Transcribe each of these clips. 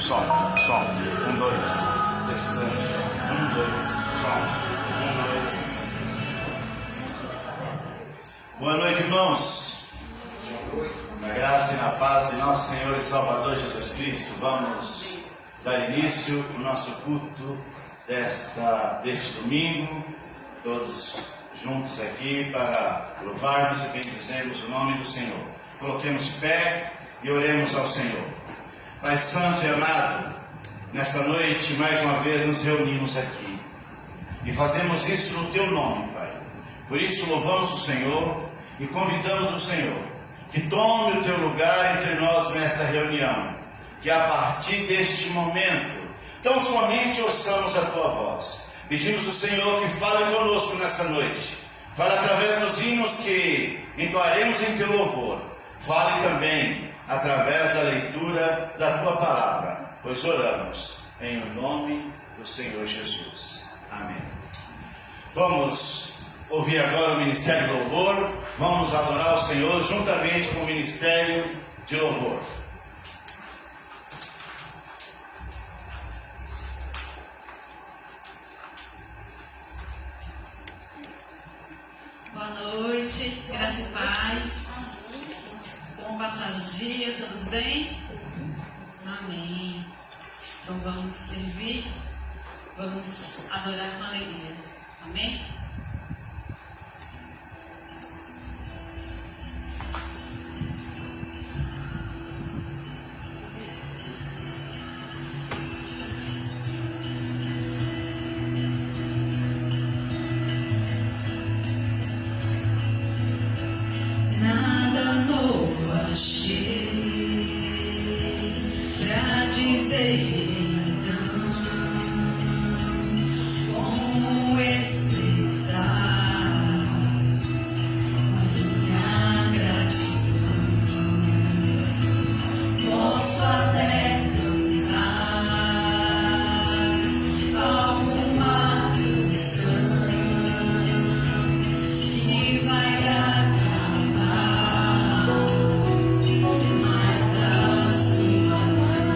Som. Um, dois. Testando. Um, dois. Som. Um, dois. Boa noite, irmãos. Na graça e na paz de nosso Senhor e Salvador Jesus Cristo, vamos dar início ao nosso culto deste domingo, todos juntos aqui para louvarmos e bendizermos o nome do Senhor. Coloquemos de pé e oremos ao Senhor. Pai Santo e amado, nesta noite mais uma vez nos reunimos aqui e fazemos isso no Teu nome, Pai. Por isso louvamos o Senhor e convidamos o Senhor que tome o Teu lugar entre nós nesta reunião, que a partir deste momento tão somente ouçamos a Tua voz. Pedimos ao Senhor que fale conosco nessa noite. Fale através dos hinos que entoaremos em Teu louvor. Fale também através da leitura da Tua palavra, pois oramos em nome do Senhor Jesus. Amém. Vamos ouvir agora o Ministério de Louvor. Vamos adorar o Senhor juntamente com o Ministério de Louvor. Boa noite, graça e paz. Como passar o dia, todos bem? Amém. Então vamos servir, vamos adorar com alegria. Amém? Mas a sua mão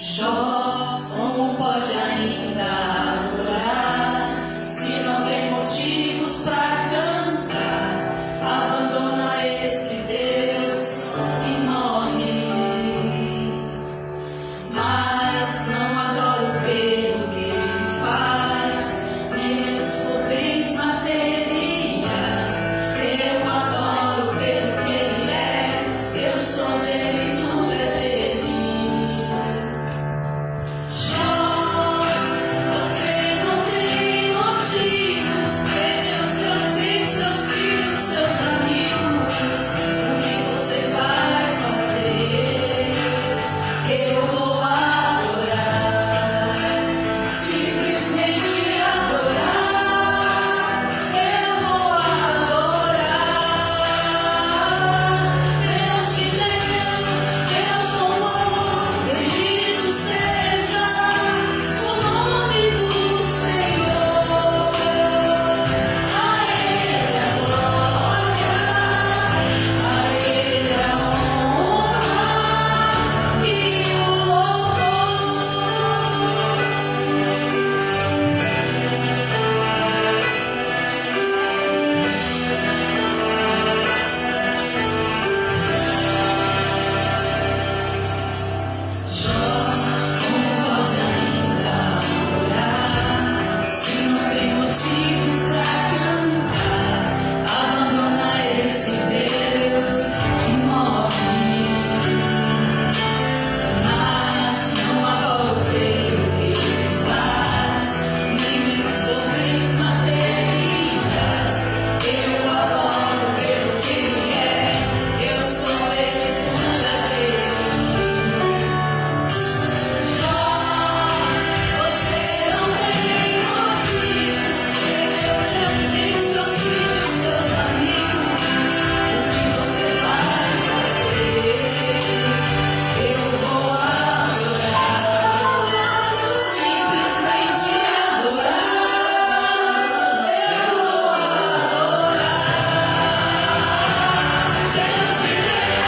Jó, como pode ainda adorar, se não tem motivos para cantar? Abandona esse Deus e morre. Mas não adoro pelo que ele faz, nem menos por bens materiais. Eu adoro pelo que ele é, eu sou dele, tudo é dele. Você não tem motivos pelos seus bens, seus filhos, seus amigos. O que você vai fazer? Eu vou adorar, simplesmente adorar. Eu vou adorar. Deus me deu, Deus tomou, bendito seja o nome do Senhor. A Ele a glória, a Ele a honra e o louvor. Jó, como pode ainda adorar, se não tem motivos para cantar? Abandona esse Deus e morre. Mas não adoro pelo que ele faz, nem menos por bens materiais. Eu adoro pelo que ele é, eu sou ele, tudo é dele. Jó, você não tem motivos pelos seus bens, seus filhos, seus amigos. O que você vai fazer? Eu vou adorar, simplesmente adorar. Eu vou adorar. Deus me deu,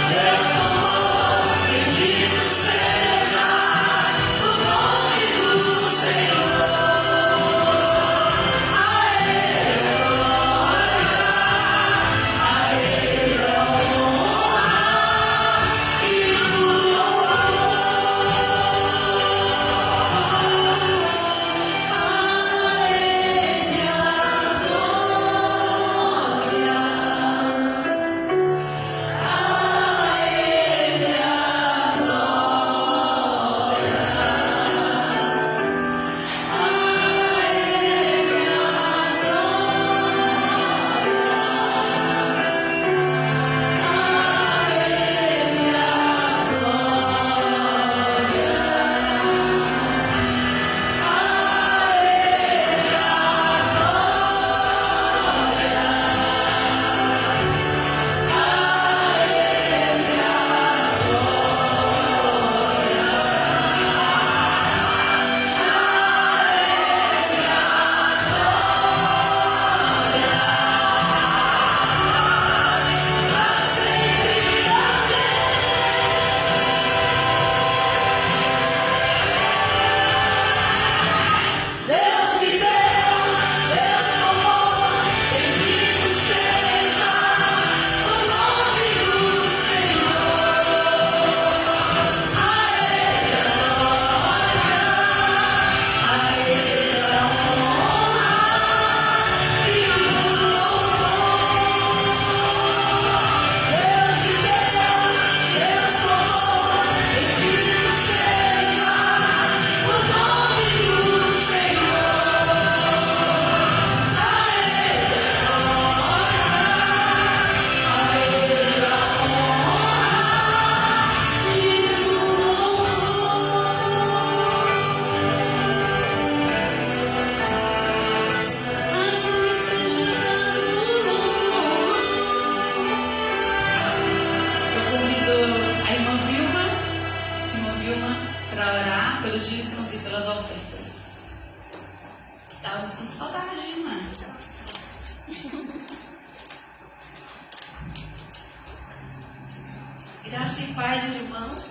Deus tomou, bendito seja o nome do Senhor. A Ele a glória, a Ele a honra e o louvor. A Ele a glória, a Ele a Deus me deu, Deus tomou, bendito seja o nome do Senhor. A Ele a glória, a Ele a honra e o louvor. Deus me deu, Deus tomou, bendito seja o nome do Senhor. Eu convido a irmã Vilma, para orar pelos dízimos e pelas ofertas. Estávamos com saudade, irmã. Graça e paz, irmãos.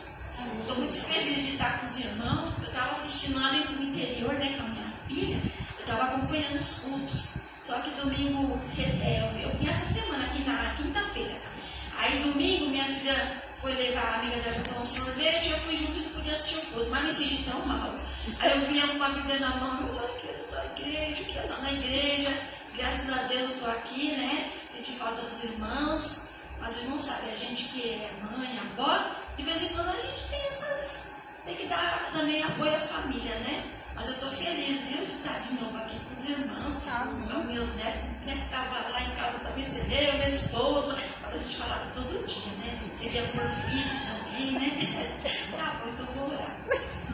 Estou muito feliz de estar com os irmãos. Eu estava assistindo lá no interior, né, com a minha filha. Eu estava acompanhando os cultos. Só que domingo, eu vim essa semana aqui na quinta-feira. Aí domingo minha filha foi levar a amiga dela para um sorvete, eu fui junto e podia assistir o culto, mas me senti tão mal. Aí eu vinha com a Bíblia na mão, que eu estou na igreja, que eu estou na igreja. Graças a Deus eu estou aqui, né? Senti falta dos irmãos. Mas os irmãos sabem, a gente que é mãe, avó, de vez em quando a gente tem que dar também apoio à família, né? Mas eu estou feliz, viu, de estar de novo aqui com os irmãos, meus netos, né, que estavam lá em casa também, eu, minha esposa, mas a gente falava todo dia, né? Seria por vídeo também, né? Tá bom, então vou orar.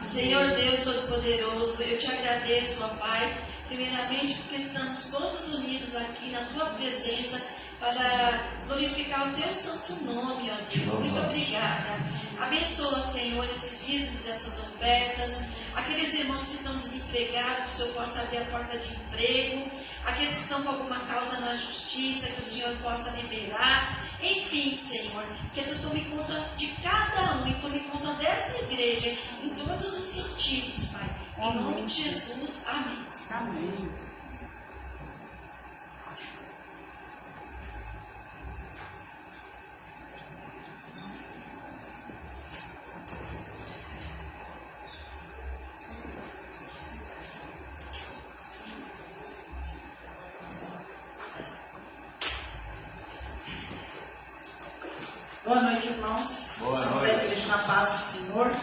Senhor Deus Todo-Poderoso, eu te agradeço, ó Pai, primeiramente porque estamos todos unidos aqui na Tua presença para glorificar o Teu santo nome, ó Deus. Muito obrigada. Abençoa, Senhor, esses dízimos, essas ofertas, aqueles irmãos que estão desempregados, que o Senhor possa abrir a porta de emprego, aqueles que estão com alguma causa na justiça, que o Senhor possa liberar. Enfim, Senhor, que Tu tome conta de cada um e tome conta desta igreja em todos os sentidos, Pai. Em nome de Jesus, amém. Amém. Boa noite, irmãos. Boa São noite. da Igreja na Paz do Senhor.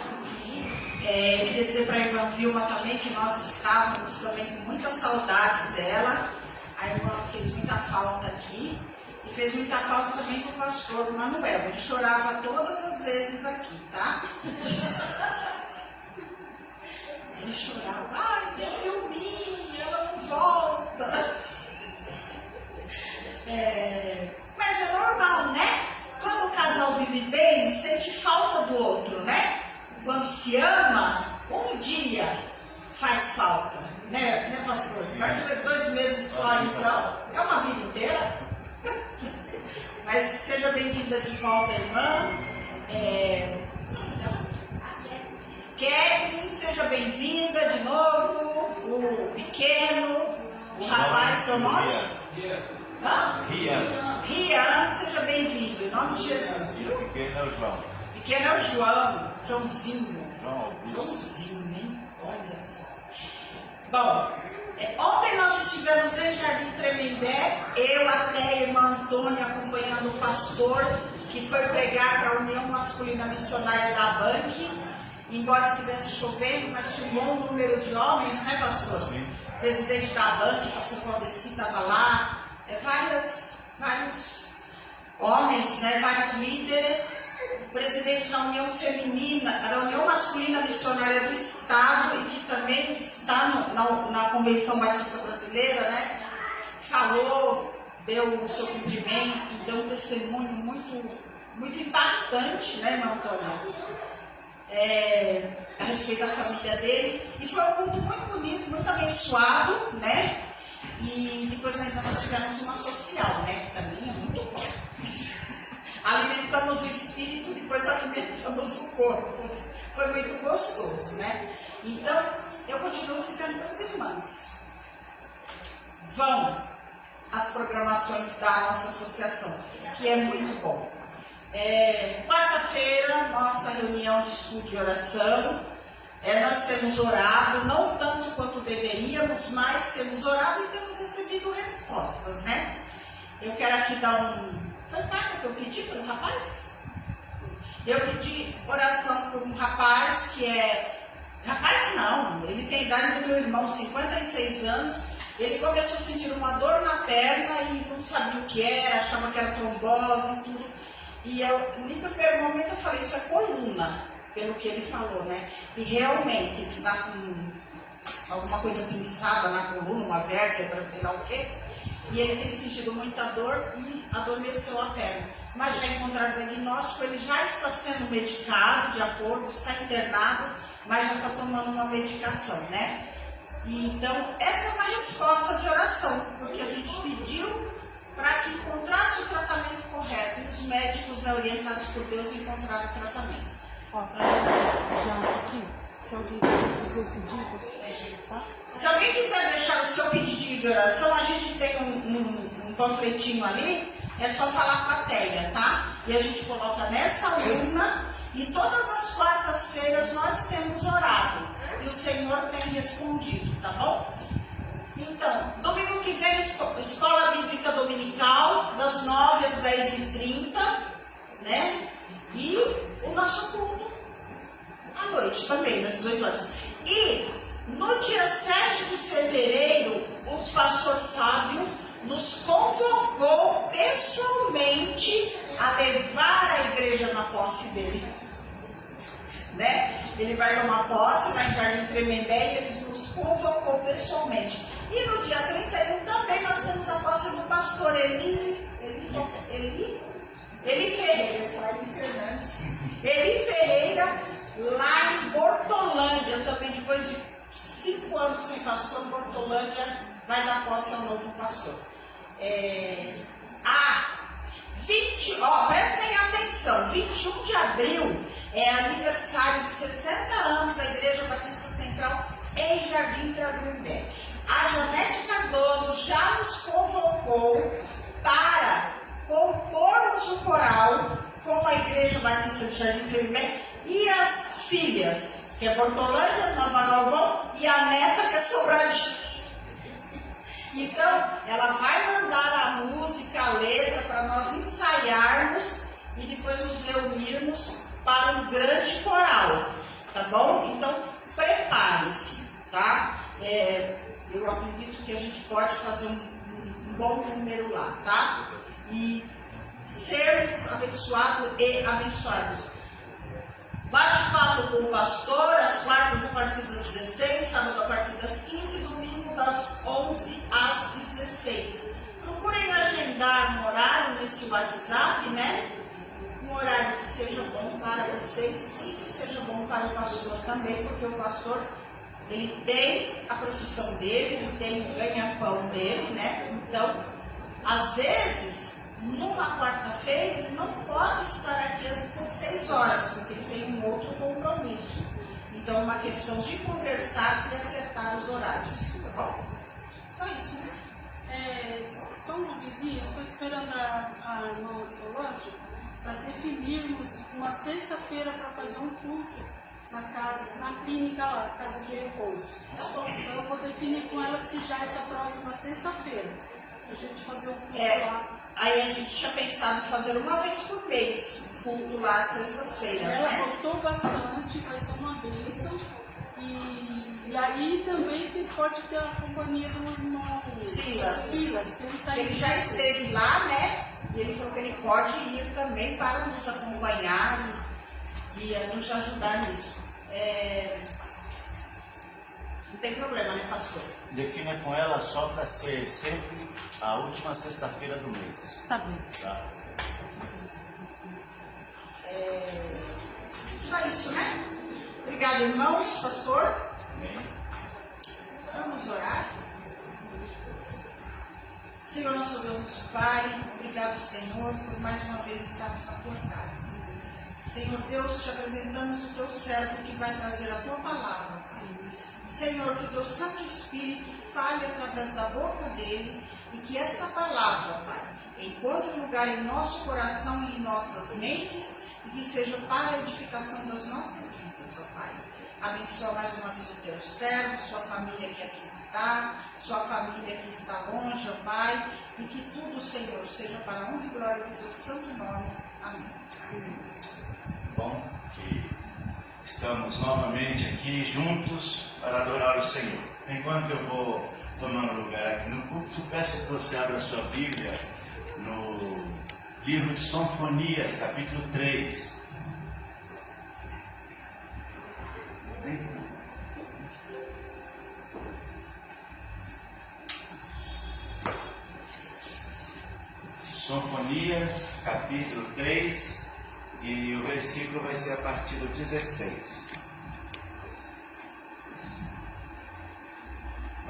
Queria dizer para a irmã Vilma também que nós estávamos também com muitas saudades dela. A irmã fez muita falta aqui e fez muita falta também para o pastor Manuel. Ele chorava todas as vezes aqui, tá? Ele chorava, ai, deu minha, ela não volta. Mas é normal, né? Quando o casal vive bem, sente falta do outro, né? Quando se ama, um dia faz falta, né pastor? Vai ficar 2 meses fora, então, é uma vida inteira. Mas seja bem-vinda de volta, irmã. Kevin, seja bem-vinda de novo. O pequeno, o rapaz, seu nome? Rian, seja bem-vindo, em nome de Jesus, viu? O pequeno é o João. Pequeno é o João, Joãozinho. João Augusto. Joãozinho, hein? Olha só. Bom, ontem nós estivemos em Jardim Tremembé, eu até a irmã Antônia acompanhando o pastor, que foi pregar para a União Masculina Missionária da Banque. Embora estivesse chovendo, mas tinha um bom número de homens, né, pastor? Sim. Presidente da Banque, pastor Claudeci estava lá. Vários homens, né, vários líderes, presidente da União Feminina, da União Masculina Missionária do Estado e que também está na Convenção Batista Brasileira, né, falou, deu o seu cumprimento, deu um testemunho muito impactante, né, irmã Antônia, a respeito da família dele, e foi um culto muito bonito, muito abençoado, né? E depois ainda nós tivemos uma social, né? Que também é muito bom. Alimentamos o espírito, depois alimentamos o corpo. Foi muito gostoso, né? Então, eu continuo dizendo para as irmãs: vão às programações da nossa associação, que é muito bom. Quarta-feira, nossa reunião de estudo e oração. Nós temos orado, não tanto quanto deveríamos, mas temos orado e temos recebido respostas, né? Eu quero aqui dar Foi carta que eu pedi para um rapaz? Eu pedi oração para um rapaz que Rapaz não, ele tem a idade do meu irmão, 56 anos. Ele começou a sentir uma dor na perna e não sabia o que era, achava que era trombose e tudo. E no primeiro momento eu falei, isso é coluna, pelo que ele falou, né? E realmente ele está com alguma coisa pinçada na coluna, uma vértebra, sei lá o quê. E ele tem sentido muita dor e adormeceu a perna. Mas já encontraram o diagnóstico, ele já está sendo medicado de acordo, está internado, mas já está tomando uma medicação, né? E então, essa é uma resposta de oração, porque a gente pediu para que encontrasse o tratamento correto. E os médicos, né, orientados por Deus, encontraram o tratamento. Ó, já aqui, se alguém quiser fazer o pedido, tá? Se alguém quiser deixar o seu pedido de oração, a gente tem um panfletinho ali, é só falar com a Teia, tá? E a gente coloca nessa urna e todas as quartas-feiras nós temos orado. E o Senhor tem respondido, tá bom? Então, domingo que vem, Escola Bíblica Dominical, das 9 às 10h30, né? E o nosso culto à noite também, das 18 horas. E no dia 7 de fevereiro, o pastor Fábio nos convocou pessoalmente a levar a igreja na posse dele. Né? Ele vai tomar posse, vai em Jardim Tremembé, e ele nos convocou pessoalmente. E no dia 31 também nós temos a posse do pastor Eli Ferreira, lá em Bortolândia, também depois de 5 anos sem pastor, Bortolândia vai dar posse ao novo pastor. Prestem atenção, 21 de abril é aniversário de 60 anos da Igreja Batista Central em Jardim Tremembé. A Janete Cardoso já nos convocou para compormos o coral com a Igreja Batista de Jardim Tremembé e as filhas, que é Bortolândia, Nova Galvão, e a neta, que é Sobradinho. Então, ela vai mandar a música, a letra, para nós ensaiarmos e depois nos reunirmos para um grande coral, tá bom? Então, prepare-se, tá? Eu acredito que a gente pode fazer um bom número lá, tá? E sermos abençoados e abençoados. Bate-papo com o pastor, às quartas a partir das 16, sábado a partir das 15, domingo das 11 às 16. Procurem agendar um horário nesse WhatsApp, né? Um horário que seja bom para vocês e que seja bom para o pastor também, porque o pastor, ele tem a profissão dele, ele tem o ganha-pão dele, né? Então, às vezes, numa quarta-feira, ele não pode estar aqui às 16 horas, porque ele tem um outro compromisso. Então, é uma questão de conversar e acertar os horários, tá bom? Só isso, né? Só uma vizinha, eu estou esperando a irmã Solange para definirmos uma sexta-feira para fazer um culto na casa, na clínica lá, casa de repouso. Tá bom. Então eu vou definir com ela se já essa próxima sexta-feira a gente fazer um culto lá. Aí a gente tinha pensado em fazer uma vez por mês, culto lá às sextas-feiras, Ela né? gostou bastante, vai ser uma bênção. E aí também pode ter a companhia do irmão Silas, que ele já esteve lá, né? E ele falou que ele pode ir também para nos acompanhar e nos ajudar nisso. Não tem problema, né, pastor? Defina com ela só para ser sempre a última sexta-feira do mês. Tá bem. Tá? Só isso, né? Obrigada, irmãos, pastor. Amém. Vamos orar. Senhor, nosso Deus, Pai, obrigado, Senhor, por mais uma vez estarmos na tua casa. Senhor Deus, te apresentamos o teu servo que vai trazer a tua palavra, Pai. Senhor, que o teu Santo Espírito fale através da boca dele e que essa palavra, Pai, encontre lugar em nosso coração e em nossas mentes e que seja para a edificação das nossas vidas, ó Pai. Abençoa mais uma vez o teu servo, sua família que aqui está, sua família que está longe, ó Pai, e que tudo, Senhor, seja para a honra e glória do teu santo nome. Amém. Bom, que estamos novamente aqui juntos para adorar o Senhor. Enquanto eu vou tomando lugar aqui no culto, peço que você abra a sua Bíblia no livro de Sinfonias, capítulo 3. Sinfonias, capítulo 3, e o versículo vai ser a partir do 16.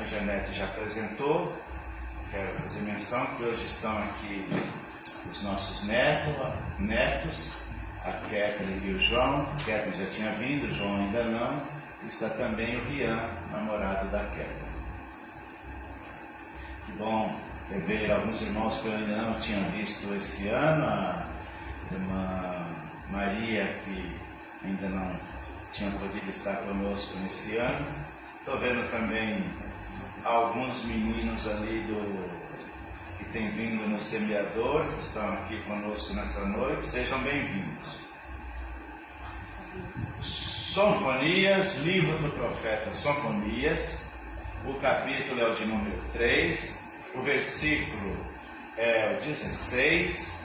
A Janete já apresentou, quero fazer menção que hoje estão aqui os nossos netos, a Kathleen e o João. A Kathleen já tinha vindo, o João ainda não. Está também o Rian, namorado da Kathleen. Que bom ver alguns irmãos que eu ainda não tinha visto esse ano. A irmã Maria, que ainda não tinha podido estar conosco nesse ano. Estou vendo também alguns meninos ali que têm vindo no semeador, que estão aqui conosco nessa noite. Sejam bem-vindos. Sonfonias, livro do profeta Sonfonias, o capítulo é o de número 3, o versículo é o 16.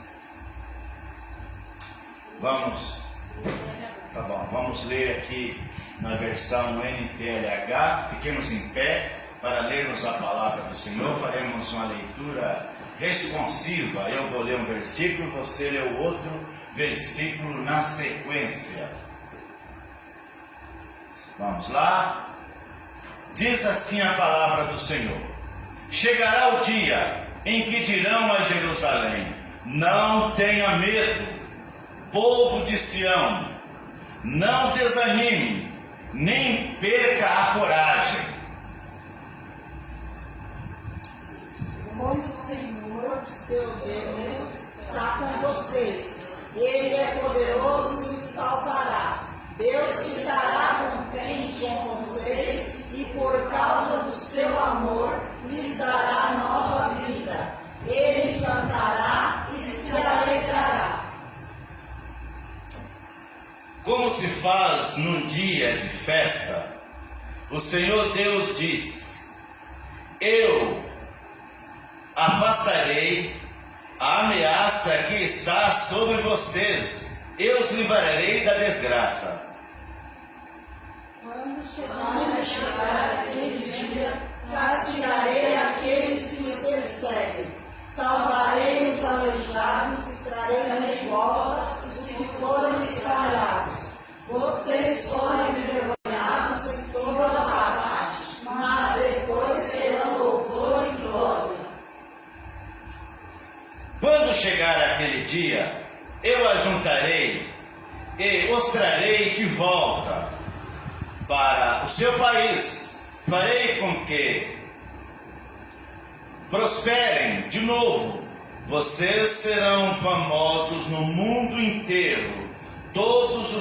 Vamos ler aqui na versão NTLH. Fiquemos em pé para lermos a palavra do Senhor. Faremos uma leitura responsiva. Eu vou ler um versículo, você lê o outro versículo na sequência. Vamos lá? Diz assim a palavra do Senhor: chegará o dia em que dirão a Jerusalém: não tenha medo, povo de Sião, não desanime, nem perca a coragem. O Senhor, teu Deus, está com vocês. Ele é poderoso e os salvará. Deus ficará contente com vocês e por causa do seu amor lhes dará nova vida. Ele cantará e se alegrará. Como se faz num dia de festa, o Senhor Deus diz: eu afastarei a ameaça que está sobre vocês, eu os livrarei da desgraça. Quando chegar aquele dia, castigarei aqueles que os perseguem, salvarei os aleijados e trarei de volta os que foram espalhados. Vocês foram envergonhados em toda parte, mas depois terão louvor e glória. Quando chegar aquele dia, eu ajuntarei e os trarei de volta para o seu país. Farei com que prosperem de novo. Vocês serão famosos no mundo inteiro. Todos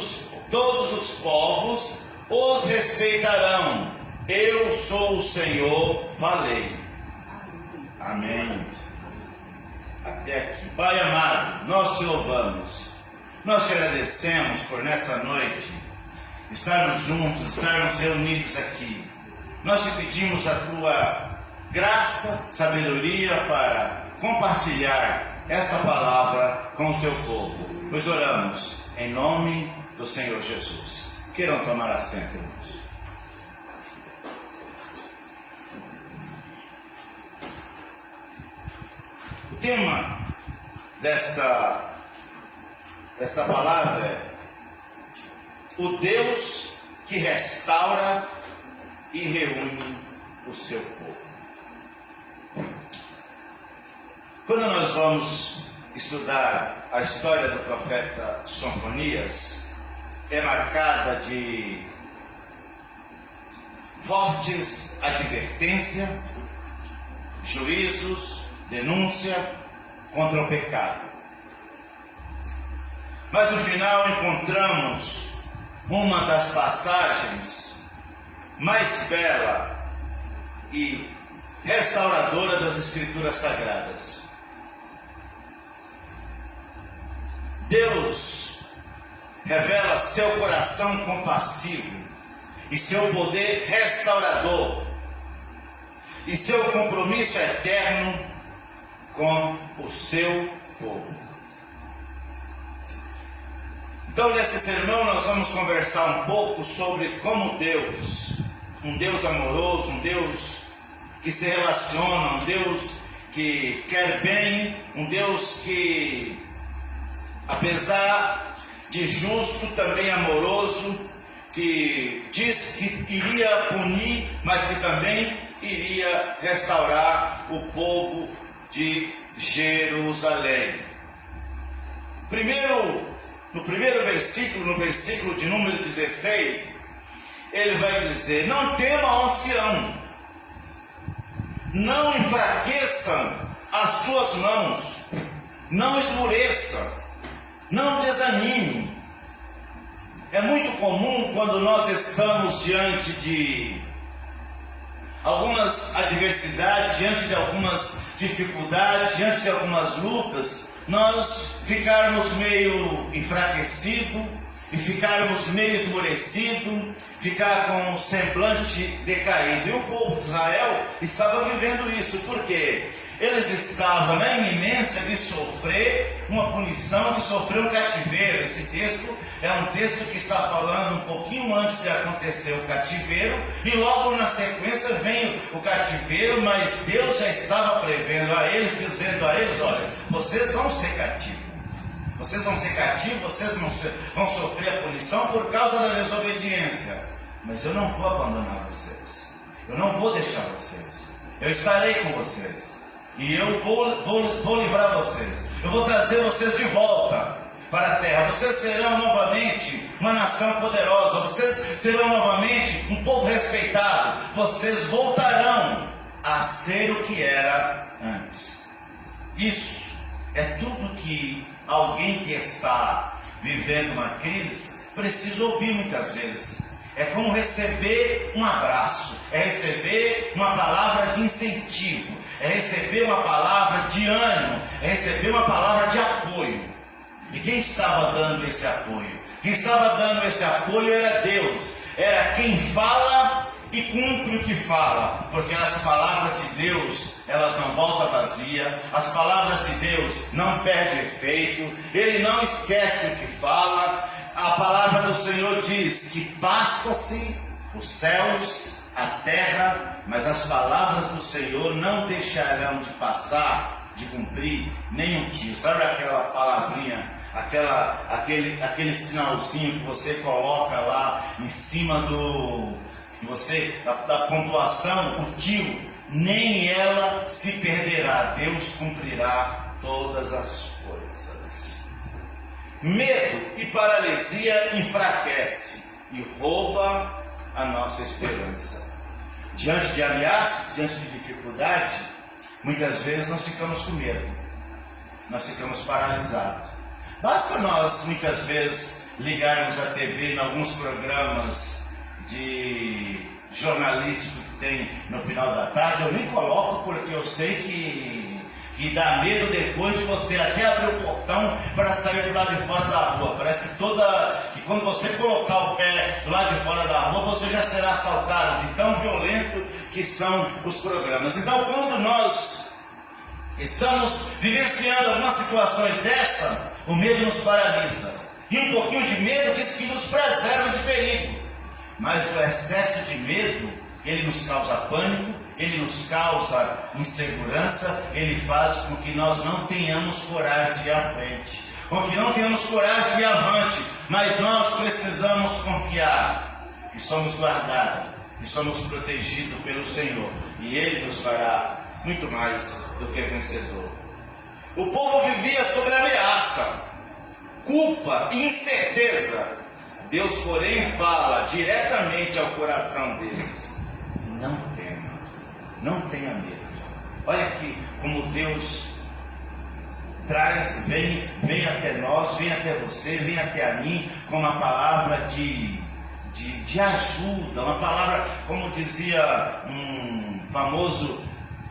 os povos os respeitarão. Eu sou o Senhor, falei. Amém. Até aqui. Pai amado, nós te louvamos. Nós te agradecemos por nessa noite estarmos juntos, estarmos reunidos aqui. Nós te pedimos a tua graça, sabedoria para compartilhar esta palavra com o teu povo. Pois oramos em nome do Senhor Jesus. Queiram tomar assento, irmãos. O tema desta palavra é o Deus que restaura e reúne o seu povo. Quando nós vamos estudar a história do profeta Sonfonias, é marcada de fortes advertências, juízos, denúncia contra o pecado. Mas no final encontramos uma das passagens mais bela e restauradora das Escrituras Sagradas. Deus revela seu coração compassivo e seu poder restaurador e seu compromisso eterno com o seu povo. Então, nesse sermão, nós vamos conversar um pouco sobre como Deus, um Deus amoroso, um Deus que se relaciona, um Deus que quer bem, um Deus que, apesar de justo, também amoroso, que diz que iria punir, mas que também iria restaurar o povo de Jerusalém. Primeiro no primeiro versículo, no versículo de número 16, ele vai dizer: não tema, ó Sião, não enfraqueçam as suas mãos, não esmoreça, não desanime. É muito comum quando nós estamos diante de algumas adversidades, diante de algumas dificuldades, diante de algumas lutas, nós ficarmos meio enfraquecidos e ficarmos meio esmorecidos, ficar com o semblante decaído. E o povo de Israel estava vivendo isso, porque eles estavam na iminência de sofrer uma punição, de sofrer um cativeiro. Esse texto é um texto que está falando um pouquinho antes de acontecer o cativeiro, e logo na sequência vem o cativeiro, mas Deus já estava prevendo a eles, dizendo a eles: olha, vocês vão ser cativos. Vocês vão ser cativos, vocês vão sofrer a punição por causa da desobediência. Mas eu não vou abandonar vocês. Eu não vou deixar vocês. Eu estarei com vocês. E eu vou livrar vocês. Eu vou trazer vocês de volta para a terra. Vocês serão novamente uma nação poderosa. Vocês serão novamente um povo respeitado. Vocês voltarão a ser o que era antes. Isso é tudo que alguém que está vivendo uma crise precisa ouvir muitas vezes. É como receber um abraço, é receber uma palavra de incentivo, é receber uma palavra de ânimo, é receber uma palavra de apoio. E quem estava dando esse apoio? Quem estava dando esse apoio era Deus. Era quem fala e cumpre o que fala, porque as palavras de Deus, elas não voltam vazia, as palavras de Deus não perdem efeito, Ele não esquece o que fala. A palavra do Senhor diz que passa-se os céus, a terra, mas as palavras do Senhor não deixarão de passar, de cumprir nem um tio. Sabe aquela palavrinha, aquele sinalzinho que você coloca lá em cima da pontuação, o tio, nem ela se perderá, Deus cumprirá todas as coisas. Medo e paralisia enfraquece e rouba a nossa esperança. Diante de ameaças, diante de dificuldade, muitas vezes nós ficamos com medo, nós ficamos paralisados. Basta nós muitas vezes ligarmos a TV em alguns programas de jornalístico que tem no final da tarde. Eu nem coloco porque eu sei que dá medo depois de você até abrir o portão para sair do lado de fora da rua. Parece que quando você colocar o pé do lado de fora da rua, você já será assaltado, de tão violento que são os programas. Então, quando nós estamos vivenciando algumas situações dessa, o medo nos paralisa. E um pouquinho de medo diz que nos preserva de perigo. Mas o excesso de medo, ele nos causa pânico, ele nos causa insegurança, ele faz com que nós não tenhamos coragem de ir à frente, com que não tenhamos coragem de ir avante. Mas nós precisamos confiar que somos guardados, que somos protegidos pelo Senhor, e Ele nos fará muito mais do que vencedor. O povo vivia sob ameaça, culpa e incerteza. Deus, porém, fala diretamente ao coração deles: não tema, não tenha medo. Olha aqui como Deus vem até nós, vem até você, vem até a mim com uma palavra de ajuda, uma palavra, como dizia um famoso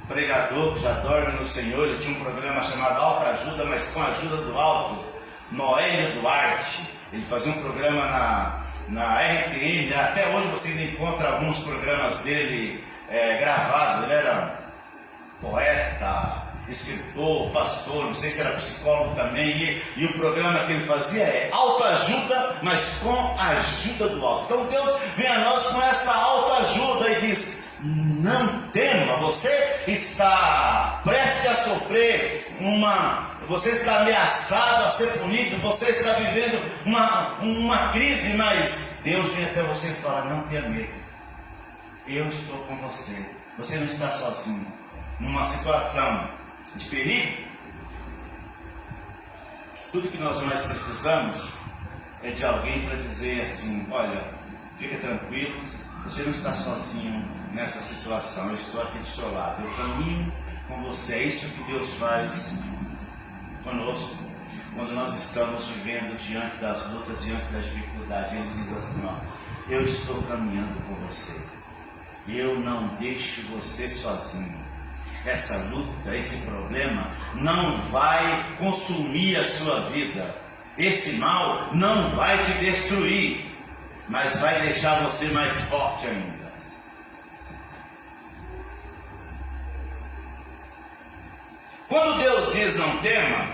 pregador que já dorme no Senhor. Ele tinha um programa chamado Alta Ajuda, mas com a ajuda do alto, Noélio Duarte. Ele fazia um programa na RTM, até hoje você ainda encontra alguns programas dele gravados. Ele era poeta, escritor, pastor, não sei se era psicólogo também, e o programa que ele fazia é autoajuda, mas com a ajuda do alto. Então Deus vem a nós com essa autoajuda e diz: não tema, você está prestes a sofrer você está ameaçado a ser punido, você está vivendo uma crise, mas Deus vem até você e fala: não tenha medo, eu estou com você, você não está sozinho. Numa situação de perigo, tudo que nós mais precisamos é de alguém para dizer assim: olha, fica tranquilo, você não está sozinho nessa situação, eu estou aqui do seu lado, eu caminho com você. É isso que Deus faz conosco quando nós estamos vivendo diante das lutas, diante das dificuldades. Ele diz assim: ó, eu estou caminhando com você, eu não deixo você sozinho. Essa luta, esse problema não vai consumir a sua vida, esse mal não vai te destruir, mas vai deixar você mais forte ainda. Quando Deus diz não tema,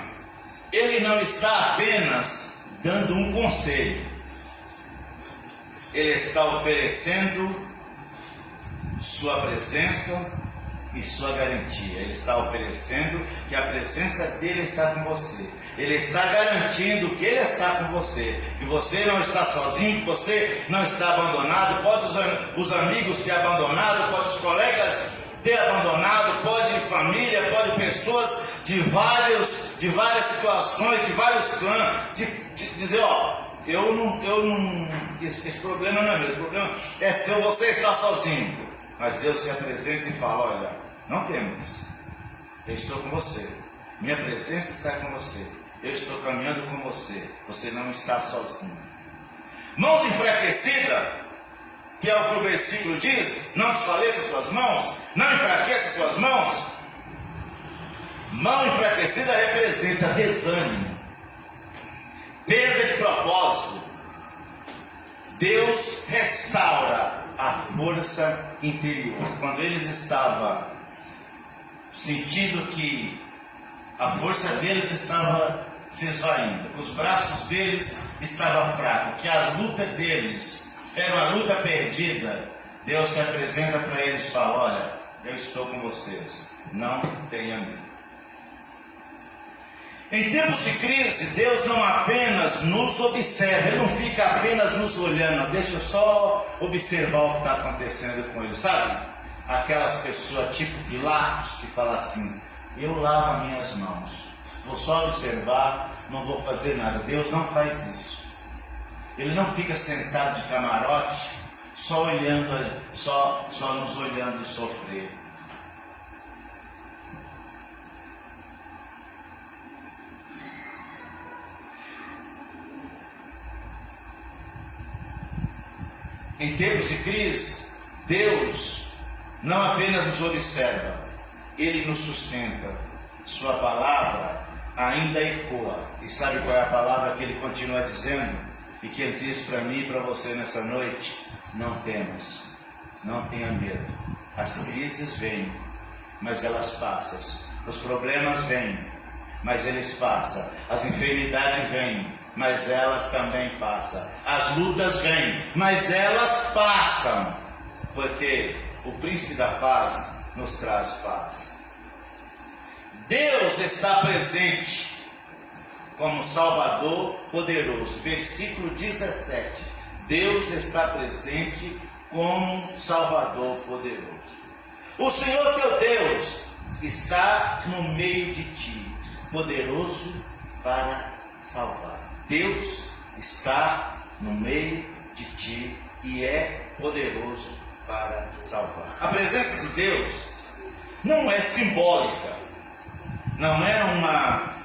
Ele não está apenas dando um conselho, Ele está oferecendo sua presença e sua garantia. Ele está oferecendo que a presença dele está com você. Ele está garantindo que ele está com você, que você não está sozinho, que você não está abandonado. Pode os amigos ter abandonado, pode os colegas ter abandonado, pode família, pode pessoas de várias situações, de vários clãs, de dizer: ó, eu não, esse problema não é meu, o problema é seu, você está sozinho. Mas Deus te apresenta e fala: olha, não temas, eu estou com você, minha presença está com você, eu estou caminhando com você, você não está sozinho. Mãos enfraquecidas, que é o que o versículo diz: não desfaleça suas mãos, não enfraqueça suas mãos. Mão enfraquecida representa desânimo, perda de propósito. Deus restaura a força interior. Quando eles estavam sentindo que a força deles estava se esvaindo, que os braços deles estavam fracos, que a luta deles era uma luta perdida, Deus se apresenta para eles e fala: olha, eu estou com vocês, não tenham medo. Em tempos de crise, Deus não apenas nos observa, Ele não fica apenas nos olhando, deixa eu só observar o que está acontecendo com Ele, sabe? Aquelas pessoas tipo Pilatos que falam assim: eu lavo as minhas mãos, vou só observar, não vou fazer nada. Deus não faz isso. Ele não fica sentado de camarote, só olhando, só nos olhando sofrer. Em tempos de crise, Deus não apenas nos observa, Ele nos sustenta. Sua palavra ainda ecoa. E sabe qual é a palavra que Ele continua dizendo? E que Ele diz para mim e para você nessa noite: não temas, não tenha medo. As crises vêm, mas elas passam. Os problemas vêm, mas eles passam. As enfermidades vêm, mas elas também passam. As lutas vêm, mas elas passam, porque o Príncipe da Paz nos traz paz. Deus está presente como Salvador poderoso. Versículo 17. Deus está presente como Salvador poderoso. O Senhor teu Deus está no meio de ti, poderoso para salvar. Deus está no meio de ti e é poderoso para salvar. A presença de Deus não é simbólica, não é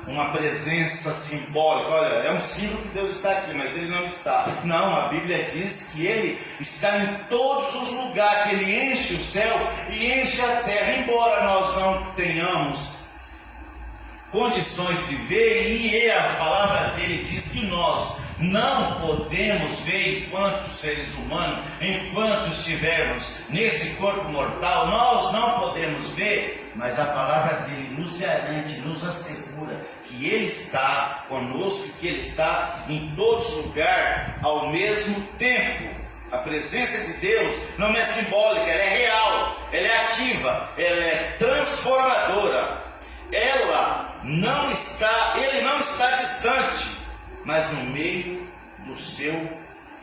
uma presença simbólica. Olha, é um símbolo que Deus está aqui, mas Ele não está. Não, a Bíblia diz que Ele está em todos os lugares, que Ele enche o céu e enche a terra, embora nós não tenhamos condições de ver, e a palavra dele diz que nós não podemos ver enquanto seres humanos, enquanto estivermos nesse corpo mortal, nós não podemos ver, mas a palavra dele nos garante, nos assegura que Ele está conosco, que Ele está em todos os lugares ao mesmo tempo. A presença de Deus não é simbólica, ela é real, ela é ativa, ela é transformadora. Ele não está distante, mas no meio do seu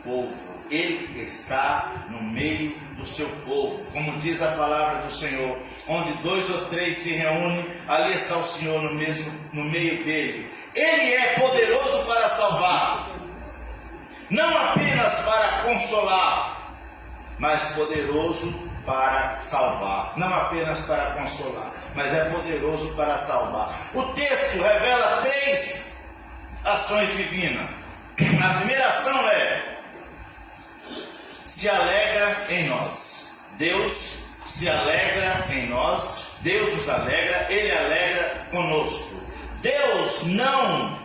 povo. Ele está no meio do seu povo. Como diz a palavra do Senhor: onde 2 ou 3 se reúnem, ali está o Senhor no meio dele. Ele é poderoso para salvar. não apenas para consolar, mas poderoso para salvar. Não apenas para consolar, mas é poderoso para salvar. O texto revela 3 ações divinas. A primeira ação é: se alegra em nós. Deus se alegra em nós, Deus nos alegra, Ele alegra conosco. Deus não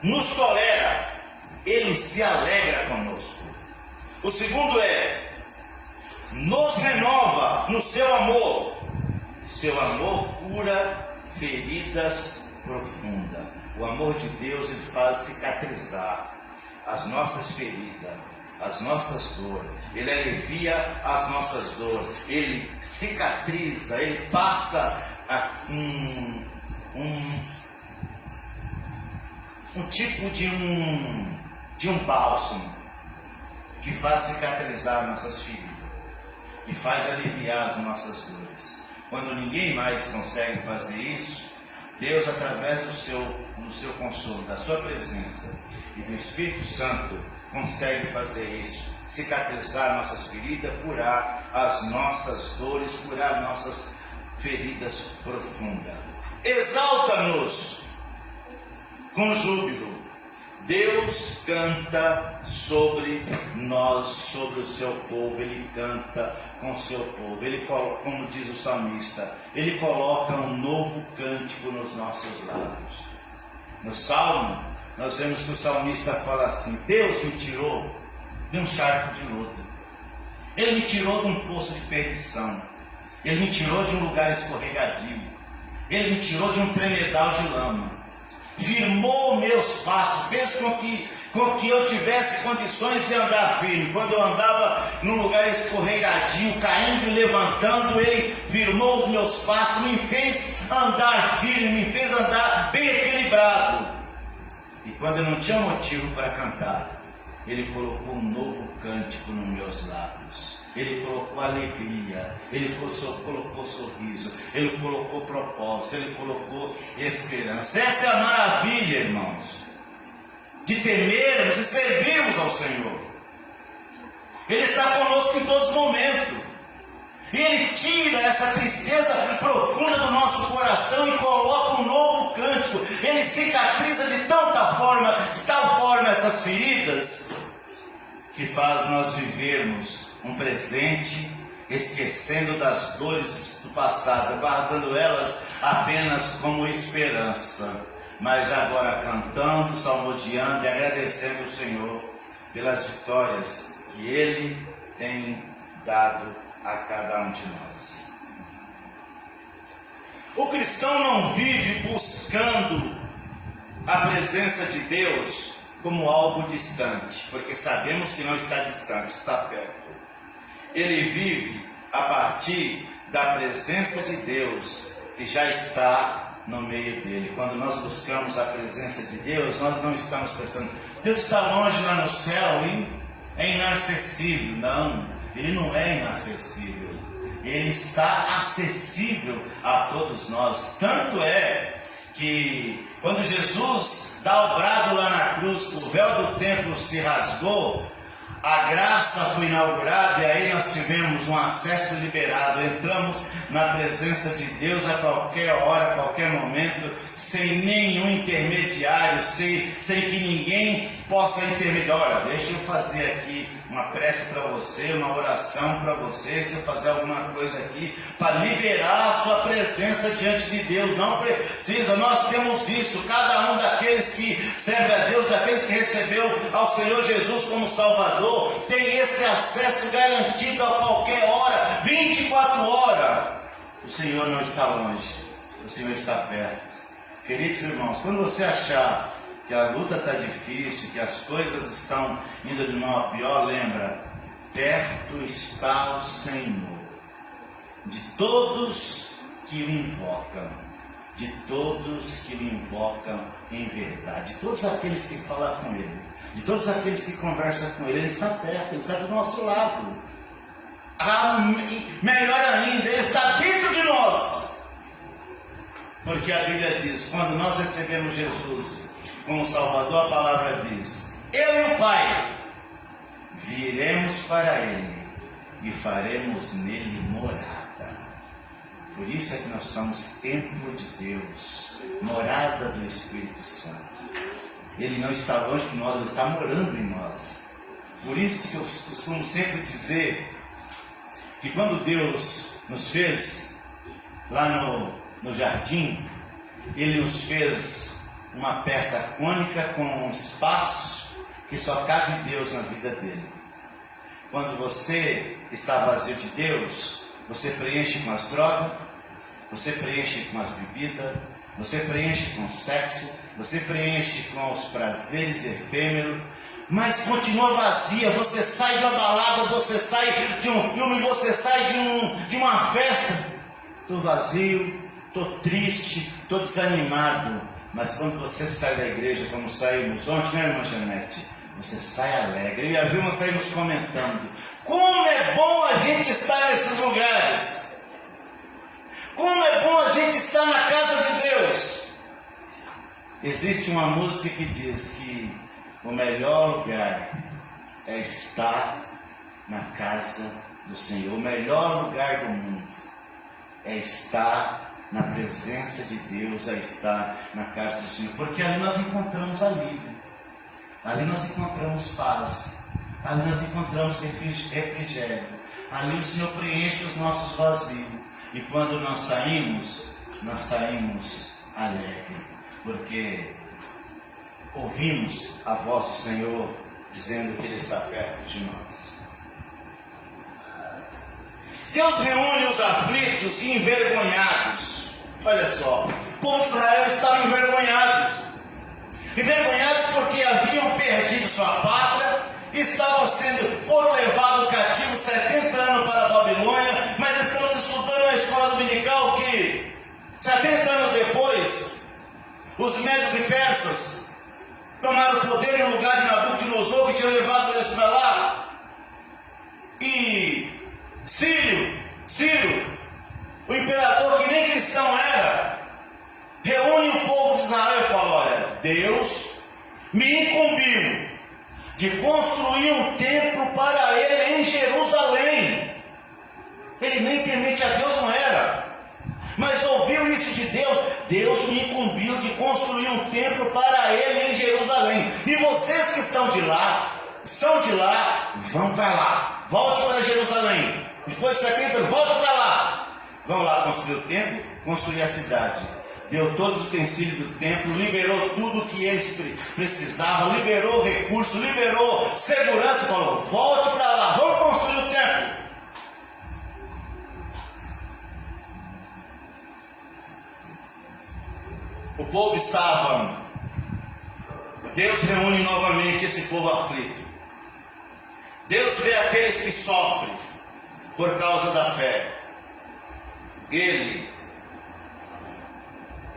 nos tolera, Ele se alegra conosco. O segundo é: nos renova no seu amor. Seu amor cura feridas profundas. O amor de Deus, ele faz cicatrizar as nossas feridas, as nossas dores. Ele alivia as nossas dores. Ele cicatriza, ele passa um tipo de um bálsamo que faz cicatrizar nossas feridas e faz aliviar as nossas dores. Quando ninguém mais consegue fazer isso, Deus, através do seu consolo, da sua presença e do Espírito Santo, consegue fazer isso, cicatrizar nossas feridas, curar as nossas dores, curar nossas feridas profundas. Exalta-nos com júbilo. Deus canta sobre nós, sobre o seu povo. Ele canta com o seu povo. Ele, como diz o salmista, ele coloca um novo cântico nos nossos lábios. No Salmo, nós vemos que o salmista fala assim: Deus me tirou de um charco de lodo. Ele me tirou de um poço de perdição. Ele me tirou de um lugar escorregadio. Ele me tirou de um tremedal de lama. Firmou meus passos, fez com que eu tivesse condições de andar firme. Quando eu andava num lugar escorregadio, caindo e levantando, Ele firmou os meus passos, me fez andar firme, me fez andar bem equilibrado. E quando eu não tinha motivo para cantar, Ele colocou um novo cântico nos meus lábios. Ele colocou alegria, Ele colocou sorriso, Ele colocou propósito, Ele colocou esperança. Essa é a maravilha, irmãos, de temermos e servirmos ao Senhor. Ele está conosco em todos os momentos. E Ele tira essa tristeza profunda do nosso coração e coloca um novo cântico. Ele cicatriza de tal forma essas feridas, que faz nós vivermos um presente, esquecendo das dores do passado, guardando elas apenas como esperança, mas agora cantando, salmodiando e agradecendo o Senhor pelas vitórias que Ele tem dado a cada um de nós. O cristão não vive buscando a presença de Deus como algo distante, porque sabemos que não está distante, está perto. Ele vive a partir da presença de Deus que já está no meio dele. Quando nós buscamos a presença de Deus, nós não estamos pensando: Deus está longe lá no céu e é inacessível. Não, Ele não é inacessível. Ele está acessível a todos nós. Tanto é que quando Jesus dá o brado lá na cruz, o véu do templo se rasgou, a graça foi inaugurada e aí nós tivemos um acesso liberado. Entramos na presença de Deus a qualquer hora, a qualquer momento, sem nenhum intermediário, sem que ninguém possa intermediar. Olha, deixa eu fazer aqui uma prece para você, uma oração para você, se eu fazer alguma coisa aqui para liberar a sua presença diante de Deus. Não precisa, nós temos isso. Cada um daqueles que serve a Deus, daqueles que recebeu ao Senhor Jesus como Salvador, tem esse acesso garantido a qualquer hora, 24 horas. O Senhor não está longe, o Senhor está perto. Queridos irmãos, quando você achar que a luta está difícil, que as coisas estão indo de mal a pior, lembra: perto está o Senhor, de todos que o invocam, de todos que o invocam em verdade, de todos aqueles que falam com Ele, de todos aqueles que conversam com Ele. Ele está perto, Ele está do nosso lado. Melhor ainda, Ele está dentro de nós, porque a Bíblia diz: quando nós recebemos Jesus como Salvador, a palavra diz: eu e o Pai viremos para Ele e faremos nele morada. Por isso é que nós somos templo de Deus, morada do Espírito Santo. Ele não está longe de nós, Ele está morando em nós. Por isso que eu costumo sempre dizer que quando Deus nos fez lá no jardim, Ele nos fez uma peça cônica com um espaço que só cabe Deus na vida dele. Quando você está vazio de Deus, você preenche com as drogas, você preenche com as bebidas, você preenche com o sexo, você preenche com os prazeres efêmeros, mas continua vazia. Você sai da balada, você sai de um filme, você sai de uma festa. Estou vazio, estou triste, estou desanimado. Mas quando você sai da igreja, como saímos ontem, né, irmã Janete? Você sai alegre. Eu e a Vilma saímos comentando: como é bom a gente estar nesses lugares. Como é bom a gente estar na casa de Deus. Existe uma música que diz que o melhor lugar é estar na casa do Senhor. O melhor lugar do mundo é estar na presença de Deus, é estar na casa do Senhor. Porque ali nós encontramos alívio. Ali nós encontramos paz. Ali nós encontramos refrigério. Ali o Senhor preenche os nossos vazios. E quando nós saímos alegres. Porque ouvimos a voz do Senhor dizendo que Ele está perto de nós. Deus reúne os aflitos e envergonhados. Olha só, o povo de Israel estava envergonhados porque haviam perdido sua pátria, foram levados cativos 70 anos para a Babilônia. Mas estamos estudando na escola dominical que 70 anos depois, os medos e persas tomaram o poder no lugar de Nabucodonosor, que tinha levado eles para lá. E Ciro, o imperador que nem cristão era, reúne o povo de Israel e fala: olha, Deus me incumbiu de construir um templo para Ele em Jerusalém. Ele nem temente a Deus não era, mas ouviu isso de Deus. Deus me incumbiu de construir um templo para Ele em Jerusalém. E vocês que estão de lá, vão para lá. Volte para Jerusalém. Depois de 70 anos, volte para lá. Vão lá construir o templo, construir a cidade. Deu todos os utensílios do templo, liberou tudo o que eles precisavam, liberou recursos, liberou segurança. Falou: volte para lá, vamos construir o templo. O povo estava. Deus reúne novamente esse povo aflito. Deus vê aqueles que sofrem por causa da fé. Ele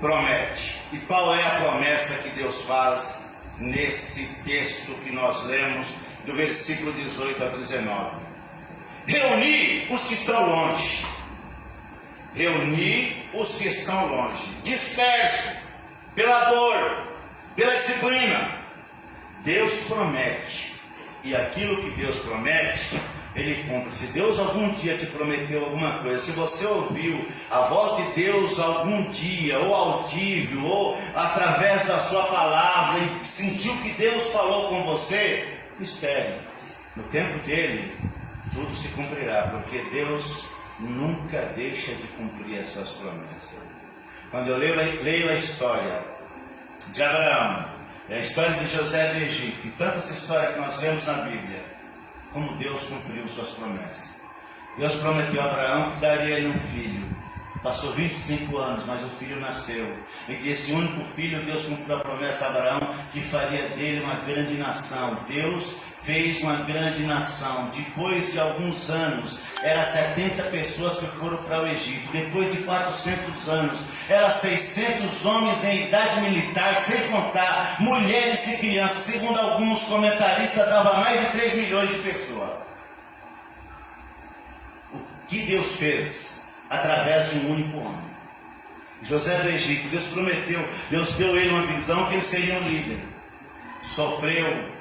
promete. E qual é a promessa que Deus faz nesse texto que nós lemos, do versículo 18 a 19? Reunir os que estão longe. Reunir os que estão longe, dispersos pela dor, pela disciplina. Deus promete. E aquilo que Deus promete, Ele cumpre. Se Deus algum dia te prometeu alguma coisa, se você ouviu a voz de Deus algum dia, ou audível, ou através da sua palavra, e sentiu que Deus falou com você, espere. No tempo dele, tudo se cumprirá, porque Deus nunca deixa de cumprir as suas promessas. Quando eu leio a história de Abraão, a história de José do Egito, e tantas histórias que nós lemos na Bíblia, como Deus cumpriu suas promessas. Deus prometeu a Abraão que daria ele um filho. Passou 25 anos, mas o filho nasceu. E desse único filho, Deus cumpriu a promessa a Abraão, que faria dele uma grande nação. Deus fez uma grande nação. Depois de alguns anos, eram 70 pessoas que foram para o Egito. Depois de 400 anos, eram 600 homens em idade militar, sem contar mulheres e crianças. Segundo alguns comentaristas, dava mais de 3 milhões de pessoas. O que Deus fez através de um único homem? José do Egito, Deus prometeu, Deus deu a ele uma visão que ele seria um líder. Sofreu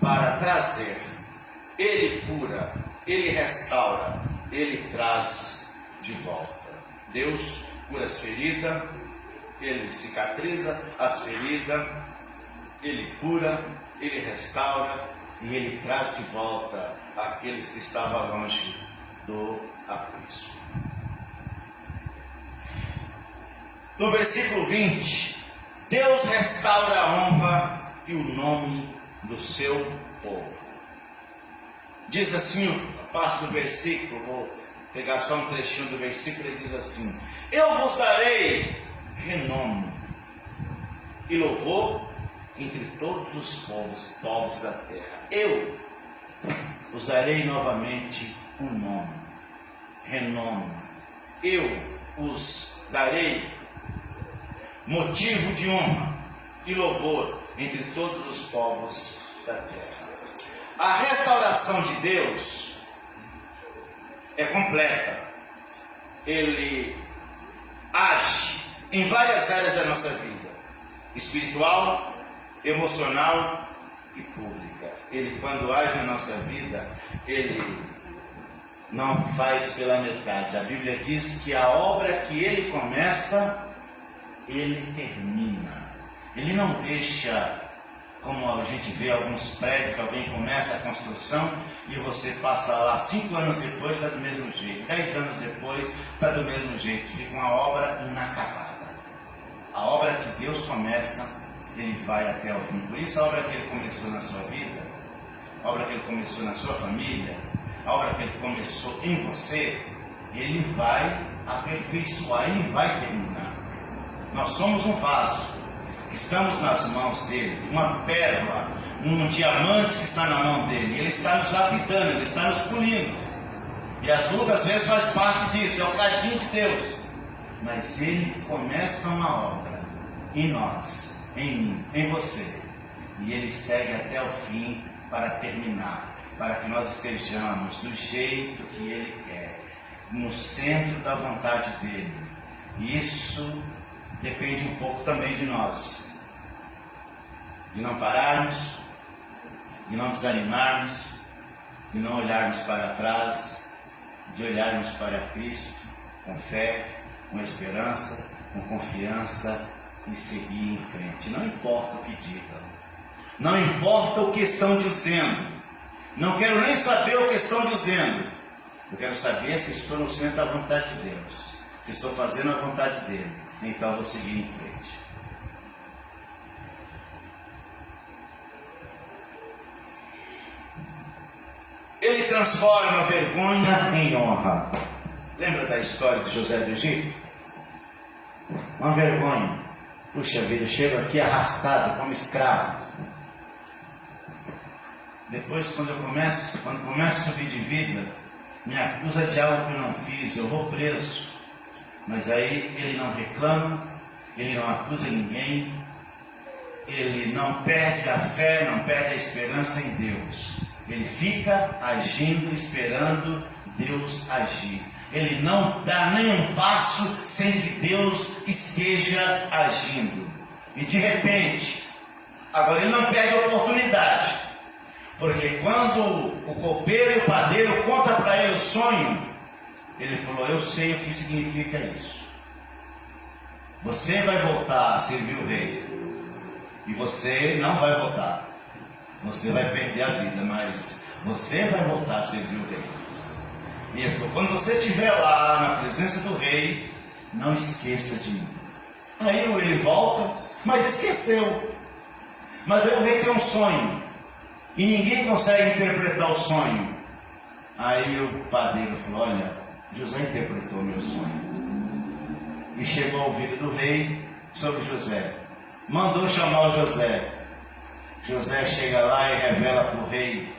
para trazer. Ele cura, Ele restaura, Ele traz de volta. Deus cura as feridas, Ele cicatriza as feridas, Ele cura, Ele restaura e Ele traz de volta aqueles que estavam longe do aprisco. No versículo 20, Deus restaura a honra e o nome do seu povo. Diz assim, a parte do versículo, vou pegar só um trechinho do versículo, ele diz assim: eu vos darei renome e louvor entre todos os povos da terra. Eu vos darei novamente um nome, renome. Eu os darei motivo de honra e louvor entre todos os povos da terra. A restauração de Deus é completa. Ele age em várias áreas da nossa vida: espiritual, emocional e pública. Ele, quando age na nossa vida, Ele não faz pela metade. A Bíblia diz que a obra que Ele começa, Ele termina. Ele não deixa, como a gente vê alguns prédios que alguém começa a construção e você passa lá 5 anos depois, está do mesmo jeito, 10 anos depois está do mesmo jeito, fica uma obra inacabada. A obra que Deus começa, Ele vai até o fim. Por isso a obra que Ele começou na sua vida, a obra que Ele começou na sua família, a obra que Ele começou em você, Ele vai aperfeiçoar, Ele vai terminar. Nós somos um vaso, estamos nas mãos dele, uma pérola, um diamante que está na mão dele. Ele está nos lapidando, Ele está nos polindo. E as lutas às vezes faz parte disso, é o cadinho de Deus. Mas Ele começa uma obra em nós, em mim, em você. E Ele segue até o fim para terminar, para que nós estejamos do jeito que Ele quer, no centro da vontade dEle. E isso depende um pouco também de nós, de não pararmos, de não desanimarmos, de não olharmos para trás, de olharmos para Cristo com fé, com esperança, com confiança e seguir em frente. Não importa o que digam, não importa o que estão dizendo, não quero nem saber o que estão dizendo. Eu quero saber se estou no centro da vontade de Deus, se estou fazendo a vontade dEle. Então eu vou seguir em frente. Ele transforma a vergonha em honra. Lembra da história de José do Egito? Uma vergonha. Puxa vida, eu chego aqui arrastado como escravo. Depois, quando começo a subir de vida, me acusa de algo que eu não fiz, eu vou preso. Mas aí ele não reclama, ele não acusa ninguém, ele não perde a fé, não perde a esperança em Deus. Ele fica agindo, esperando Deus agir. Ele não dá nenhum passo sem que Deus esteja agindo. E de repente, agora ele não perde a oportunidade. Porque quando o copeiro e o padeiro contam para ele o sonho, ele falou: eu sei o que significa isso. Você vai voltar a servir o rei. E você não vai voltar. Você vai perder a vida, mas você vai voltar a servir o rei. E ele falou: quando você estiver lá na presença do rei, não esqueça de mim. Aí ele volta, mas esqueceu. Mas aí o rei tem um sonho. E ninguém consegue interpretar o sonho. Aí o padeiro falou: olha, José interpretou meu sonho. E chegou ao ouvido do rei sobre José. Mandou chamar o José. José chega lá e revela para o rei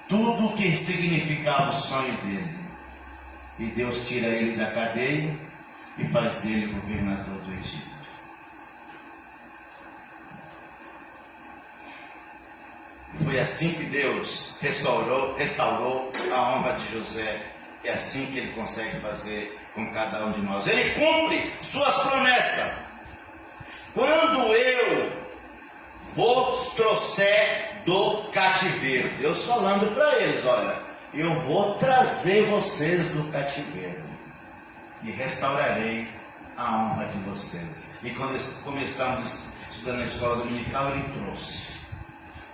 tudo o que significava o sonho dele. E Deus tira ele da cadeia e faz dele governador do Egito. Foi assim que Deus restaurou a honra de José. É assim que Ele consegue fazer com cada um de nós. Ele cumpre suas promessas. Quando eu vos trouxer do cativeiro. Deus falando para eles: olha, eu vou trazer vocês do cativeiro e restaurarei a honra de vocês. E como estamos estudando na escola dominical, ele trouxe.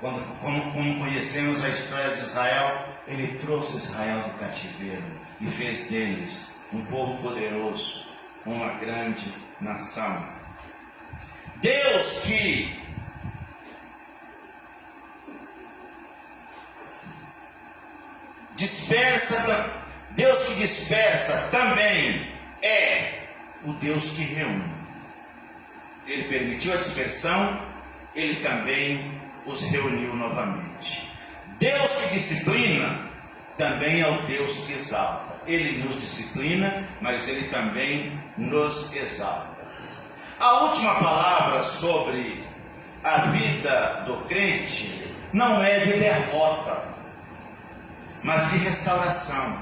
Como conhecemos a história de Israel, ele trouxe Israel do cativeiro e fez deles um povo poderoso, uma grande nação. Deus que dispersa também é o Deus que reúne. Ele permitiu a dispersão, ele também os reuniu novamente. Deus que disciplina também é o Deus que exalta. Ele nos disciplina, mas ele também nos exalta. A última palavra sobre a vida do crente não é de derrota, mas de restauração.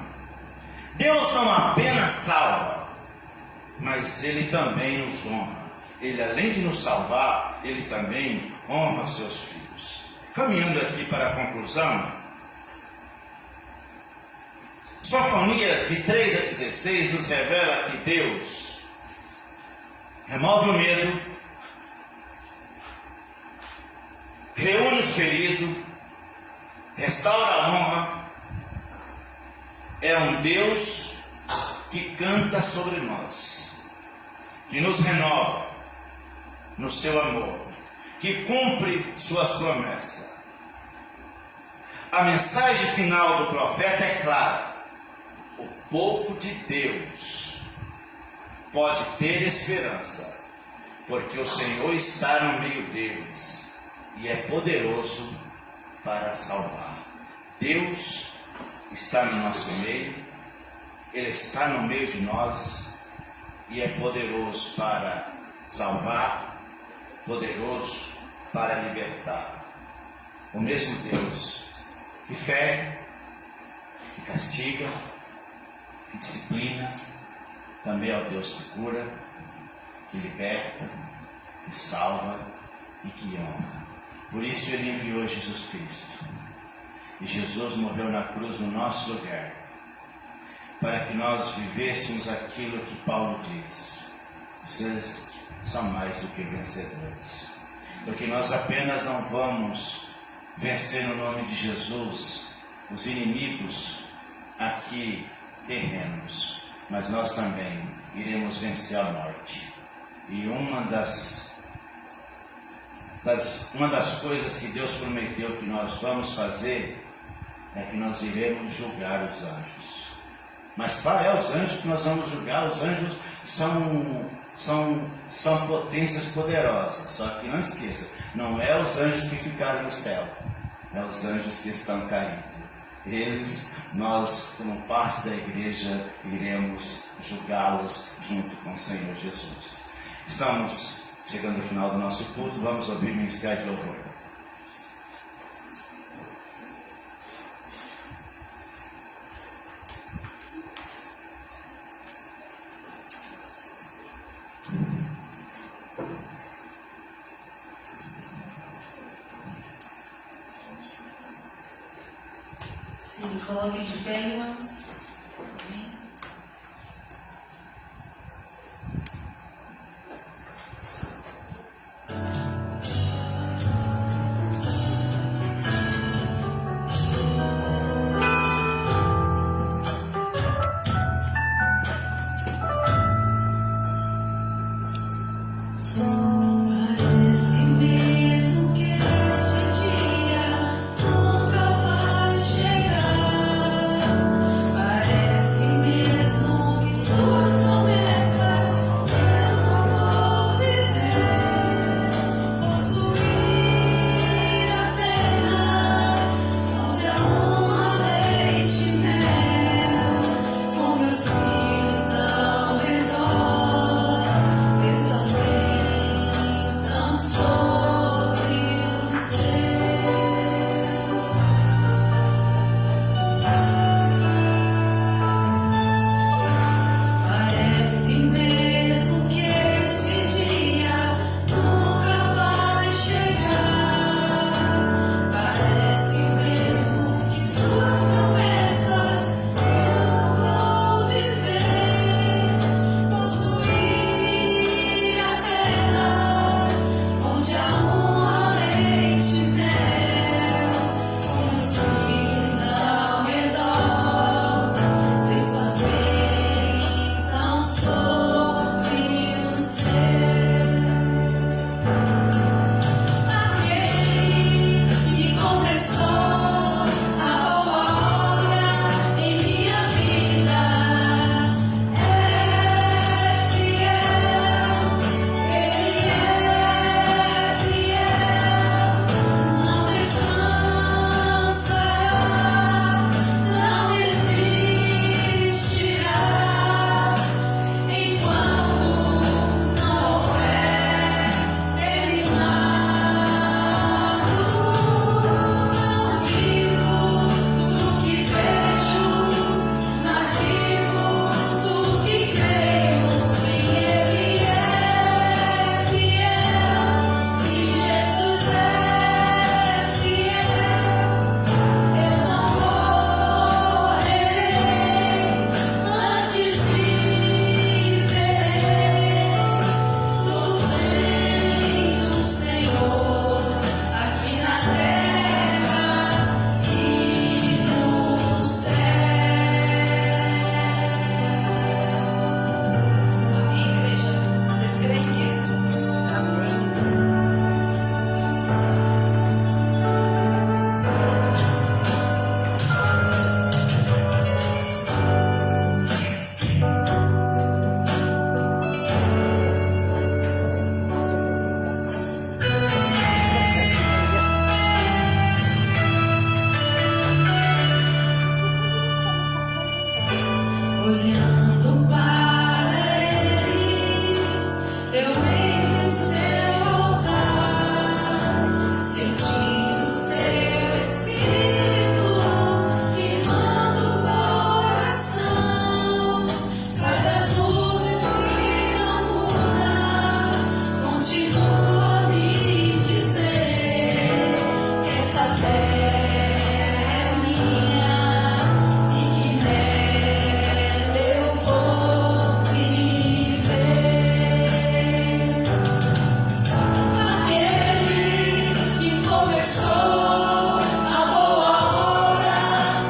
Deus não apenas salva, mas ele também nos honra. Ele, além de nos salvar, ele também honra os seus filhos. Caminhando aqui para a conclusão, Sofonias de 3 a 16 nos revela que Deus remove o medo, reúne os feridos, restaura a honra. É um Deus que canta sobre nós, que nos renova no seu amor, que cumpre suas promessas. A mensagem final do profeta é clara: o povo de Deus pode ter esperança, porque o Senhor está no meio deles e é poderoso para salvar. Deus está no nosso meio, Ele está no meio de nós e é poderoso para salvar, poderoso para libertar. O mesmo Deus que fere, que castiga, que disciplina, também é o Deus que cura, que liberta, que salva e que honra. Por isso Ele enviou Jesus Cristo. E Jesus morreu na cruz no nosso lugar, para que nós vivêssemos aquilo que Paulo diz: vocês são mais do que vencedores. Porque nós apenas não vamos vencer no nome de Jesus os inimigos aqui terrenos, mas nós também iremos vencer a morte. E uma das coisas que Deus prometeu que nós vamos fazer é que nós iremos julgar os anjos. Mas qual é os anjos que nós vamos julgar? Os anjos são potências poderosas. Só que não esqueça, não é os anjos que ficaram no céu, é os anjos que estão caídos. Eles, nós, como parte da igreja, iremos julgá-los junto com o Senhor Jesus. Estamos chegando ao final do nosso culto, vamos ouvir o ministério de louvor. Se coloquem de pé, irmãos. Amém. Parece mesmo que este dia nunca vai chegar. Parece mesmo olhando para Ele, eu venho em seu altar, sentindo seu Espírito queimando o coração. Cada luzes que não mudam, continua a me dizer que essa terra é minha e que nela eu vou viver. Aquele que começou a boa obra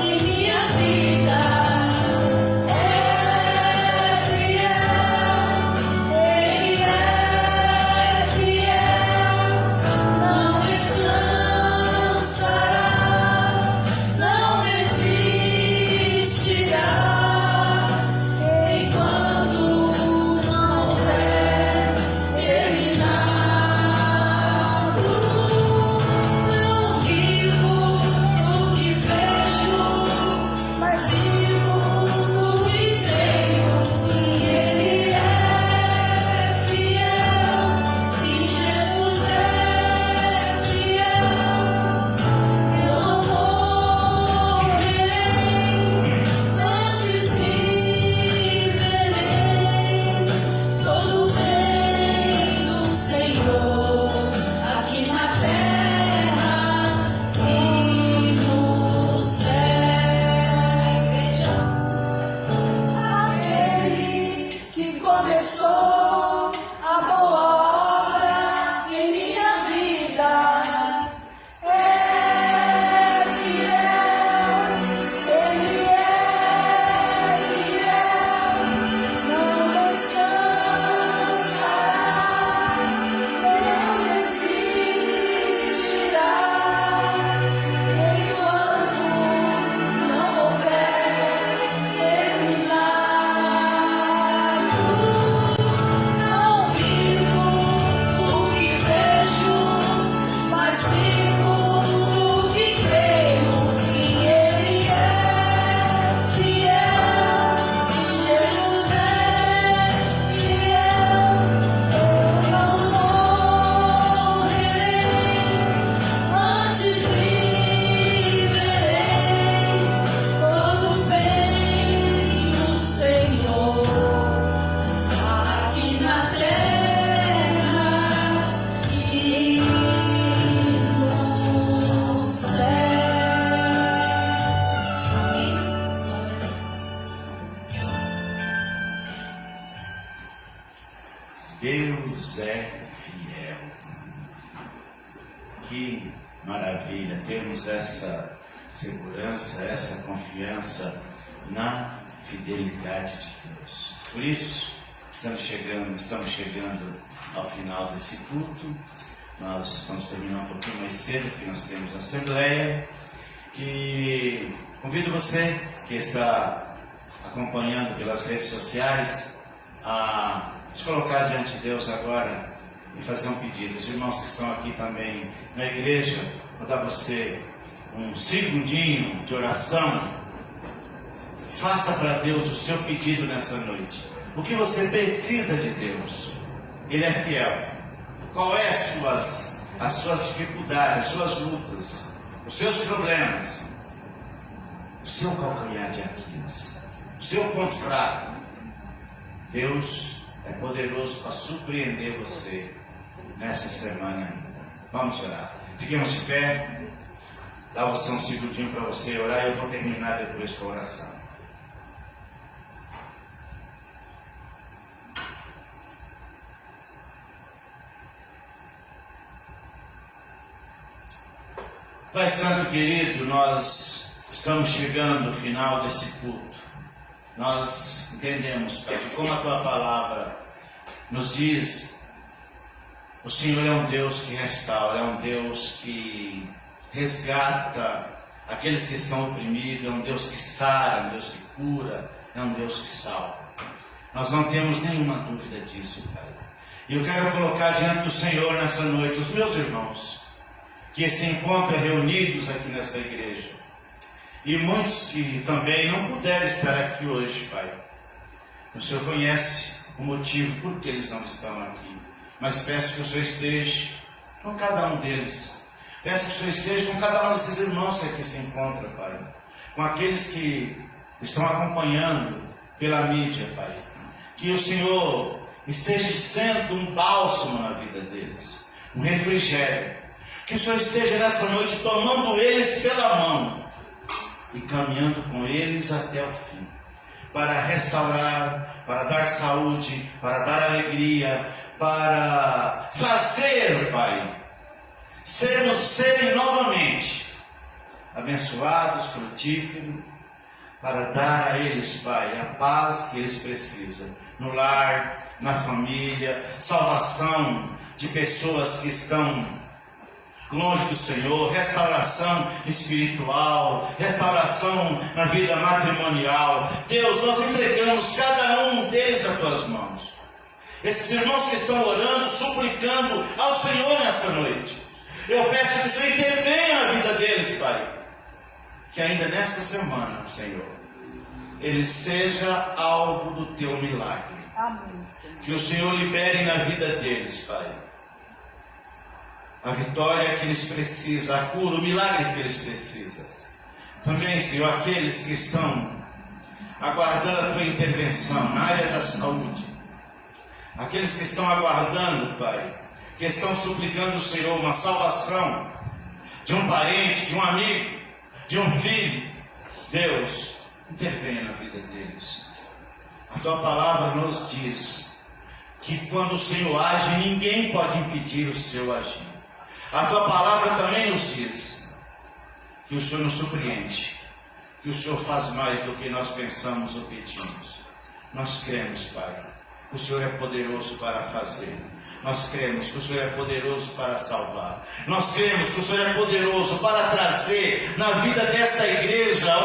em minha vida é fiel, Ele é fiel, não descansará, não desistirá, enquanto não houver terminado. Não vivo do que vejo, mas vivo do que tenho. Sim, Ele é fiel, sim, Jesus é fiel. Eu não morrerei, antes viverei todo o bem do Senhor, aqui na terra e no céu. Aquele que começou a boa obra em minha vida é fiel, Ele é fiel, não descansará, não desistirá, enquanto não houver terminado. Não vivo do que vejo, mas vivo do que creio. Sim, Ele é fiel, sim, Jesus é fiel. Eu não morrerei, antes viverei todo o bem do Senhor, aqui na terra e no céu. Amém. Deus é fiel. Que maravilha, temos essa segurança, essa confiança na fidelidade de Deus. Por isso, estamos chegando ao final desse culto. Nós vamos terminar um pouquinho mais cedo, porque nós temos assembleia. E convido você que está acompanhando pelas redes sociais a se colocar diante de Deus agora e fazer um pedido. Os irmãos que estão aqui também na igreja, vou dar você um segundinho de oração. Faça para Deus o seu pedido nessa noite. O que você precisa de Deus? Ele é fiel. Qual é as suas dificuldades, as suas lutas, os seus problemas, o seu calcanhar de Aquiles, o seu ponto fraco? Deus é poderoso para surpreender você nessa semana. Vamos orar. Fiquemos de pé. Dá você um segundinho para você orar e eu vou terminar depois com a oração. Pai Santo querido, nós estamos chegando ao final desse culto. Nós entendemos, Pai, que como a Tua Palavra nos diz, o Senhor é um Deus que restaura, é um Deus que resgata aqueles que são oprimidos, é um Deus que sara, é um Deus que cura, é um Deus que salva. Nós não temos nenhuma dúvida disso, Pai. E eu quero colocar diante do Senhor nessa noite os meus irmãos que se encontram reunidos aqui nessa igreja, e muitos que também não puderam estar aqui hoje, Pai, O Senhor conhece o motivo por que eles não estão aqui. Mas peço que o Senhor esteja com cada um deles. Peço que o Senhor esteja com cada um desses irmãos que aqui se encontram, Pai. Com aqueles que estão acompanhando pela mídia, Pai. Que o Senhor esteja sendo um bálsamo na vida deles, um refrigério. Que o Senhor esteja nessa noite tomando eles pela mão e caminhando com eles até o fim, para restaurar, para dar saúde, para dar alegria, para fazer, Pai, serem novamente abençoados, frutíferos, para dar a eles, Pai, a paz que eles precisam, no lar, na família, salvação de pessoas que estão longe do Senhor, restauração espiritual, restauração na vida matrimonial. Deus, nós entregamos cada um deles nas tuas mãos. Esses irmãos que estão orando, suplicando ao Senhor nessa noite, eu peço que o Senhor intervenha na vida deles, Pai. Que ainda nesta semana, Senhor, ele seja alvo do teu milagre. Amém, Senhor. Que o Senhor libere na vida deles, Pai, a vitória que eles precisam, a cura, o milagre que eles precisam. Também, Senhor, aqueles que estão aguardando a tua intervenção na área da saúde, aqueles que estão aguardando, Pai, que estão suplicando ao Senhor uma salvação de um parente, de um amigo, de um filho. Deus, intervenha na vida deles. A tua palavra nos diz que quando o Senhor age, ninguém pode impedir o seu agir. A tua palavra também nos diz que o Senhor nos surpreende, que o Senhor faz mais do que nós pensamos ou pedimos. Nós cremos, Pai, que o Senhor é poderoso para fazer. Nós cremos que o Senhor é poderoso para salvar. Nós cremos que o Senhor é poderoso para trazer na vida desta igreja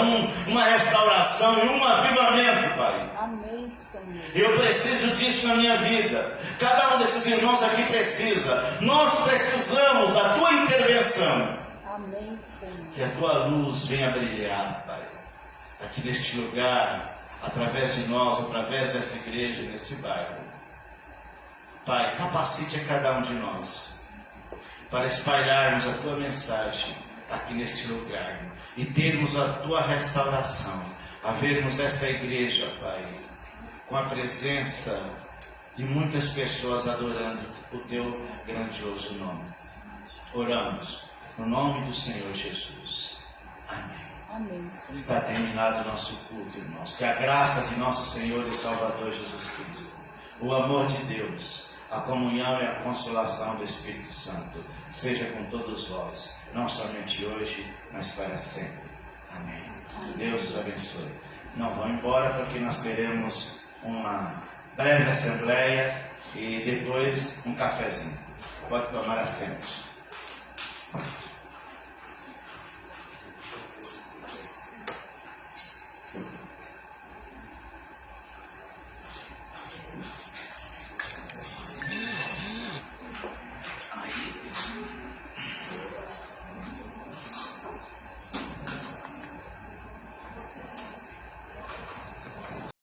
uma restauração e um avivamento, Pai. Amém, Senhor. Eu preciso disso na minha vida. Cada um desses irmãos aqui precisa. Nós precisamos da tua intervenção. Amém, Senhor. Que a tua luz venha brilhar, Pai, aqui neste lugar, através de nós, através dessa igreja, neste bairro. Pai, capacite a cada um de nós para espalharmos a tua mensagem aqui neste lugar e termos a tua restauração, a vermos esta igreja, Pai, com a presença de muitas pessoas adorando o teu grandioso nome. Oramos no nome do Senhor Jesus. Amém. Amém, Senhor. Está terminado o nosso culto, irmãos. Que a graça de nosso Senhor e Salvador Jesus Cristo, o amor de Deus, a comunhão e a consolação do Espírito Santo seja com todos vós, não somente hoje, mas para sempre. Amém. Deus os abençoe. Não vão embora, porque nós teremos uma breve assembleia e depois um cafezinho. Pode tomar assento.